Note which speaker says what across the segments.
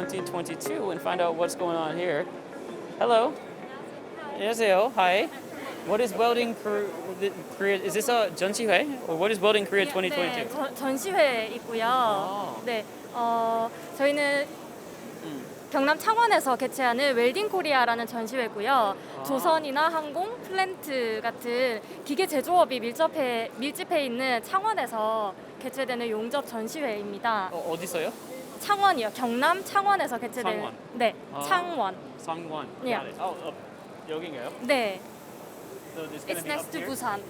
Speaker 1: 2022 and find out what's going on here. Hello. 안녕하세요. Hi. What is Welding Korea? Is this a 전시회? Or what is Welding Korea 2022?
Speaker 2: 네, 전시회이고요. 네, 저희는 경남 창원에서 개최하는 웰딩 코리아라는 전시회고요. 조선이나 항공, 플랜트 같은 기계 제조업이 밀집해 있는 창원에서 개최되는 용접 전시회입니다.
Speaker 1: 어디서요?
Speaker 2: 창원이요. 경남 창원에서 개최되는.
Speaker 1: 창원.
Speaker 2: 네, 창원.
Speaker 1: 창원.
Speaker 2: Yeah.
Speaker 1: 여긴가요?
Speaker 2: 네.
Speaker 1: So this
Speaker 2: It's next to 부산.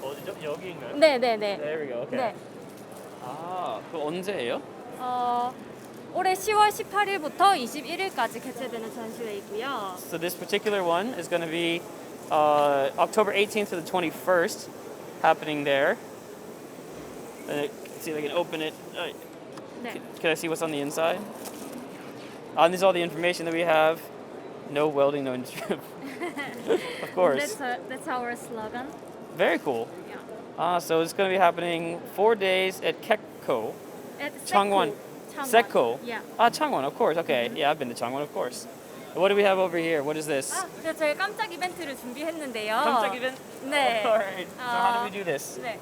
Speaker 1: 어디죠? 여기인가요?
Speaker 2: 네, 네, 네.
Speaker 1: There we go. Okay.
Speaker 2: 네.
Speaker 1: 그 언제예요?
Speaker 2: 올해 10월 18일부터 21일까지 개최되는 전시회이고요.
Speaker 1: So this particular one is going to be October 18th to the 21st, happening there. Let's see if I can open it.
Speaker 2: 네.
Speaker 1: Can I see what's on the inside? And this is all the information that we have. No welding, no internship. Of course.
Speaker 2: That's our slogan.
Speaker 1: Very cool.
Speaker 2: Yeah.
Speaker 1: So it's going to be happening 4 days at Kekko.
Speaker 2: At
Speaker 1: Changwon. Sekko.
Speaker 2: Yeah.
Speaker 1: Changwon, of course. Okay. Yeah, I've been to Changwon, of course. What do we have over here? What is this?
Speaker 2: 네, 저희 깜짝 이벤트를 준비했는데요.
Speaker 1: 깜짝 event?
Speaker 2: 네.
Speaker 1: Alright. So how do we do this?
Speaker 2: 네.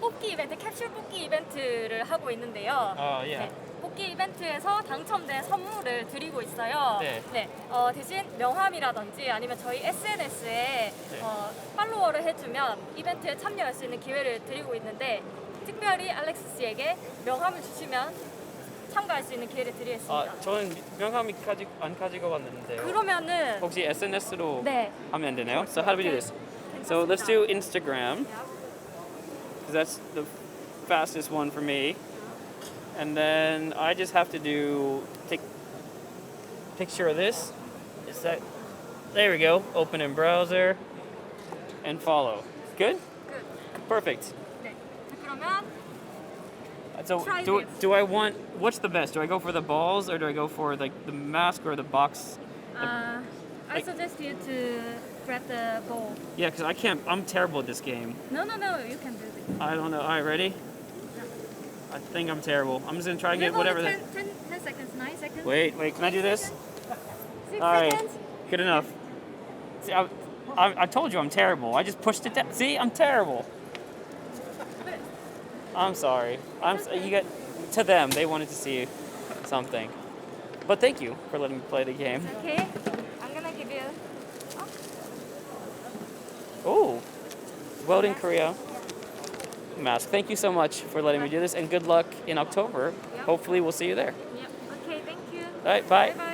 Speaker 2: 뽑기 이벤트, 캡슐 뽑기 이벤트를 하고 있는데요.
Speaker 1: Yeah.
Speaker 2: 네. 뽑기 이벤트에서 당첨된 선물을 드리고 있어요.
Speaker 1: 네.
Speaker 2: 네. 대신 명함이라든지 아니면 저희 SNS에 팔로워를 해주면 이벤트에 참여할 수 있는 기회를 드리고 있는데 특별히 알렉스 씨에게 명함을 주시면 참가할 수 있는 기회를 드리겠습니다.
Speaker 1: 저는 명함이 안 가지고 왔는데요.
Speaker 2: 그러면은
Speaker 1: 혹시 SNS로
Speaker 2: 네.
Speaker 1: 하면 되나요? So how do we do this? So let's do Instagram, because that's the fastest one for me. And then I just have to take a picture of this. There we go. Open in browser and follow. Good?
Speaker 2: Good.
Speaker 1: Perfect.
Speaker 2: 네. 그러면
Speaker 1: So do I want, what's the best? Do I go for the balls or do I go for like the mask or the box?
Speaker 2: I suggest you to grab the ball.
Speaker 1: Yeah, because I'm terrible at this game.
Speaker 2: No, you can do this.
Speaker 1: I don't know. All right, ready? I think I'm terrible. I'm just going to try and get whatever.
Speaker 2: 10 seconds, 9 seconds.
Speaker 1: Wait, can I do this?
Speaker 2: 6
Speaker 1: All right,
Speaker 2: seconds.
Speaker 1: good enough. See, I told you I'm terrible. I just pushed it down. See, I'm terrible. I'm sorry. To them, they wanted to see something. But thank you for letting me play the game.
Speaker 2: Okay, I'm gonna give you.
Speaker 1: Oh, Welding Korea mask. Thank you so much for letting me do this, and good luck in October.
Speaker 2: Yep.
Speaker 1: Hopefully, we'll see you there.
Speaker 2: Yep. Okay, thank you.
Speaker 1: All right, bye.
Speaker 2: Bye.